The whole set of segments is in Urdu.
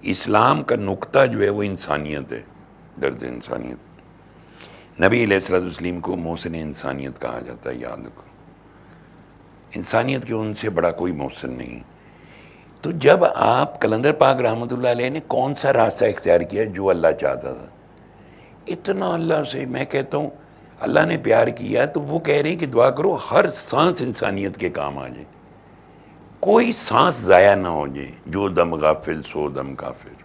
اسلام کا نقطہ جو ہے وہ انسانیت ہے، درد انسانیت۔ نبی علیہ الصلوۃ والتسلیم کو محسن انسانیت کہا جاتا ہے، یاد رکھو، انسانیت کے ان سے بڑا کوئی محسن نہیں۔ تو جب آپ قلندر پاک رحمۃ اللہ علیہ نے کون سا راستہ اختیار کیا جو اللہ چاہتا تھا، اتنا اللہ سے، میں کہتا ہوں اللہ نے پیار کیا تو وہ کہہ رہے ہیں کہ دعا کرو ہر سانس انسانیت کے کام آ جائے، کوئی سانس ضائع نہ ہو جائے، جو دم غافل سو دم کافر،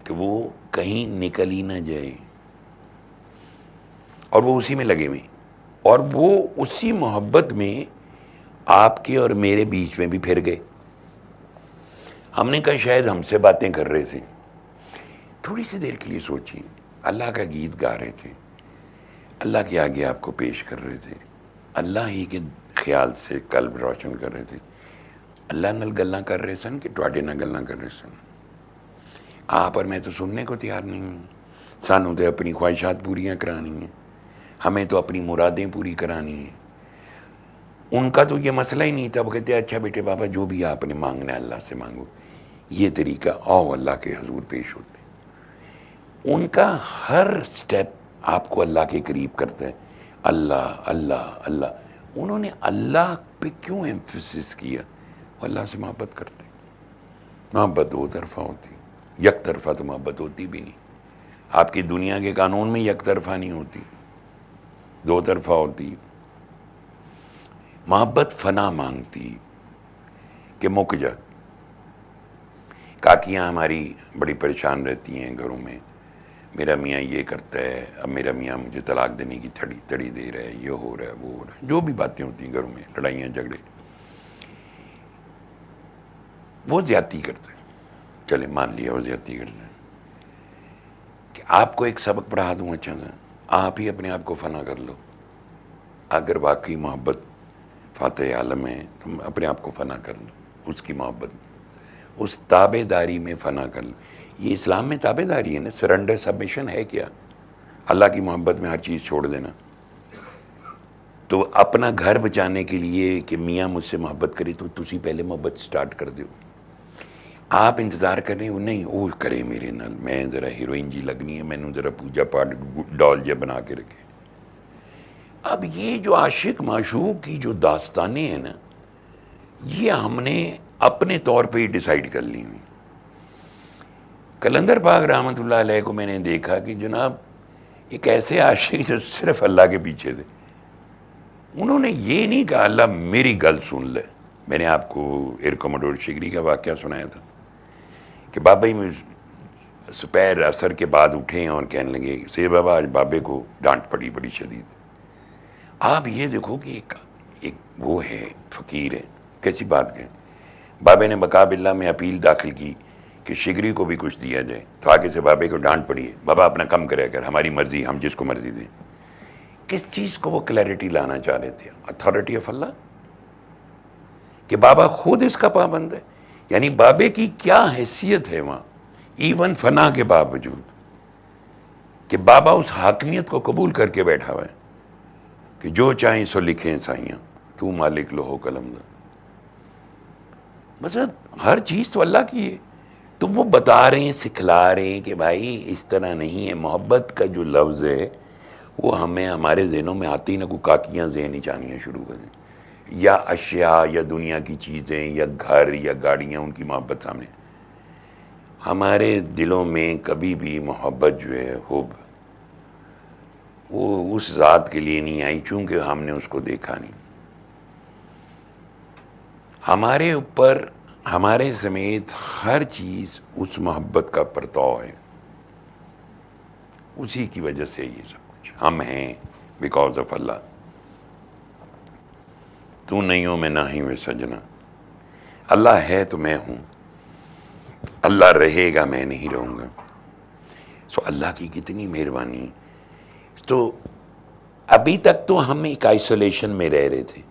کہ وہ کہیں نکل ہی نہ جائے، اور وہ اسی میں لگے ہوئے، اور وہ اسی محبت میں آپ کے اور میرے بیچ میں بھی پھر گئے۔ ہم نے کہا شاید ہم سے باتیں کر رہے تھے، تھوڑی سی دیر کے لیے سوچی، اللہ کا گیت گا رہے تھے، اللہ کے آگے آپ کو پیش کر رہے تھے، اللہ ہی کے خیال سے قلب روشن کر رہے تھے، اللہ نال گلاں کر رہے سن کہ تواڈے نال گلاں کر رہے سن؟ آپ اور میں تو سننے کو تیار نہیں ہیں، سانوں تو اپنی خواہشات پوریاں کرانی ہیں، ہمیں تو اپنی مرادیں پوری کرانی ہیں۔ ان کا تو یہ مسئلہ ہی نہیں تھا، وہ کہتے ہیں اچھا بیٹے بابا جو بھی آپ نے مانگنا ہے اللہ سے مانگو، یہ طریقہ، آؤ اللہ کے حضور پیش ہوتے۔ ان کا ہر سٹیپ آپ کو اللہ کے قریب کرتا ہے، اللہ اللہ اللہ۔ انہوں نے اللہ پہ کیوں ایمفیسس کیا؟ وہ اللہ سے محبت کرتے۔ محبت دو طرفہ ہوتی، یک طرفہ تو محبت ہوتی بھی نہیں، آپ کی دنیا کے قانون میں یک طرفہ نہیں ہوتی، دو طرفہ ہوتی۔ محبت فنا مانگتی کہ مک جا۔ کاکیاں ہماری بڑی پریشان رہتی ہیں گھروں میں، میرا میاں یہ کرتا ہے، اب میرا میاں مجھے طلاق دینے کی تھڑی دے رہا ہے، یہ ہو رہا ہے وہ ہو رہا ہے، جو بھی باتیں ہوتی ہیں گھروں میں، لڑائیاں جھگڑے، وہ زیادتی کرتے ہیں۔ چلے مان لیا وہ زیادتی کرتے ہیں، کہ آپ کو ایک سبق پڑھا دوں اچھا سا، آپ ہی اپنے آپ کو فنا کر لو۔ اگر واقعی محبت فاتح عالم ہے تو اپنے آپ کو فنا کر لو، اس کی محبت میں، اس تابع داری میں فنا کر لو۔ یہ اسلام میں تابع داری ہے نا، سرنڈر سبمیشن ہے کیا؟ اللہ کی محبت میں ہر چیز چھوڑ دینا۔ تو اپنا گھر بچانے کے لیے کہ میاں مجھ سے محبت کرے تو تسی پہلے محبت سٹارٹ کر دیو۔ آپ انتظار کر رہے ہو، نہیں وہ کرے میرے نال، میں ذرا ہیروئن جی لگنی ہے، میں نے ذرا پوجا پاٹ ڈال جا بنا کے رکھے۔ اب یہ جو عاشق معشوق کی جو داستانیں ہیں نا، یہ ہم نے اپنے طور پہ ہی ڈیسائیڈ کر لی ہوئی۔ قلندر پاک رحمۃ اللہ علیہ کو میں نے دیکھا کہ جناب ایک ایسے عاشق جو صرف اللہ کے پیچھے تھے، انہوں نے یہ نہیں کہا اللہ میری گل سن لے۔ میں نے آپ کو ایر کوموڈور شگری کا واقعہ سنایا تھا کہ بابا ہی سپیر اثر کے بعد اٹھے اور کہنے لگے سید بابا آج بابے کو ڈانٹ پڑی بڑی شدید۔ آپ یہ دیکھو کہ ایک وہ ہے، فقیر ہے، کیسی بات کہیں۔ بابے نے بقا باللہ میں اپیل داخل کی کہ شگری کو بھی کچھ دیا جائے، تو آگے سے بابے کو ڈانٹ پڑی ہے، بابا اپنا کم کرے کر، ہماری مرضی، ہم جس کو مرضی دیں۔ کس چیز کو وہ کلیئرٹی لانا چاہ رہے تھے؟ اتھارٹی آف اللہ، کہ بابا خود اس کا پابند ہے، یعنی بابے کی کیا حیثیت ہے وہاں، ایون فنا کے باوجود، کہ بابا اس حاکمیت کو قبول کر کے بیٹھا ہوا ہے کہ جو چاہیں سو لکھیں سائیاں، تو مالک لوہو قلم دا۔ مطلب ہر چیز تو اللہ کی ہے، تو وہ بتا رہے ہیں، سکھلا رہے ہیں کہ بھائی اس طرح نہیں ہے۔ محبت کا جو لفظ ہے وہ ہمیں ہمارے ذہنوں میں آتی نہ، کوئی کاکیاں ذہنی چانیاں شروع کر دیں، یا اشیاء یا دنیا کی چیزیں یا گھر یا گاڑیاں، ان کی محبت سامنے۔ ہمارے دلوں میں کبھی بھی محبت جو ہے، حب، وہ اس ذات کے لیے نہیں آئی چونکہ ہم نے اس کو دیکھا نہیں۔ ہمارے اوپر، ہمارے سمیت ہر چیز اس محبت کا پرتاؤ ہے، اسی کی وجہ سے یہ سب کچھ ہم ہیں، بیکاز آف اللہ۔ تو نہیں ہو میں نہ ہی میں سجنا، اللہ ہے تو میں ہوں، اللہ رہے گا میں نہیں رہوں گا۔ سو اللہ کی کتنی مہربانی۔ تو ابھی تک تو ہم ایک آئسولیشن میں رہ رہے تھے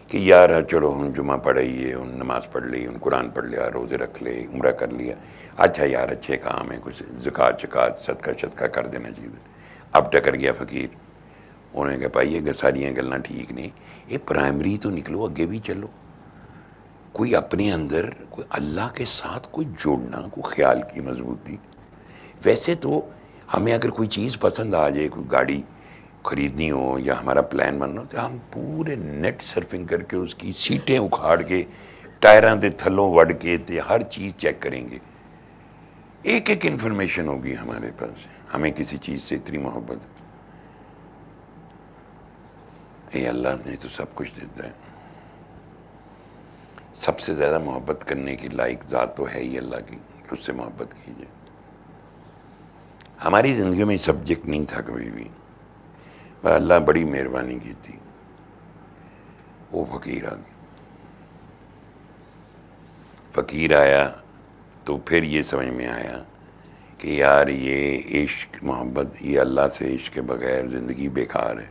کہ یار چلو ہم جمعہ پڑھائیے، ہم نماز پڑھ لی، ہم قرآن پڑھ لیا، روزے رکھ لے، عمرہ کر لیا، اچھا یار اچھے کام ہے، کچھ زکوٰۃ شکات صدقہ کر دینا چاہیے۔ اب ٹکر گیا فقیر، انہوں نے کہا بھائی یہ ساریاں گلاں ٹھیک نہیں، یہ پرائمری تو نکلو، اگے بھی چلو۔ کوئی اپنے اندر کوئی اللہ کے ساتھ کوئی جوڑنا، کوئی خیال کی مضبوطی. ویسے تو ہمیں اگر کوئی چیز پسند آ جائے، کوئی گاڑی خریدنی ہو یا ہمارا پلان بننا ہو، تو ہم پورے نیٹ سرفنگ کر کے اس کی سیٹیں اکھاڑ کے ٹائراں دے تھلوں وڑ کے تے ہر چیز چیک کریں گے. ایک ایک انفارمیشن ہوگی ہمارے پاس. ہمیں کسی چیز سے اتنی محبت، اے اللہ نے تو سب کچھ دیتا ہے. سب سے زیادہ محبت کرنے کی لائق ذات تو ہے ہی اللہ کی، کہ اس سے محبت کیجیے. ہماری زندگی میں سبجیکٹ نہیں تھا کبھی بھی، اللہ بڑی مہربانی کی تھی. وہ فقیر آ گیا. فقیر آیا تو پھر یہ سمجھ میں آیا کہ یار یہ عشق محبت، یہ اللہ سے عشق کے بغیر زندگی بیکار ہے.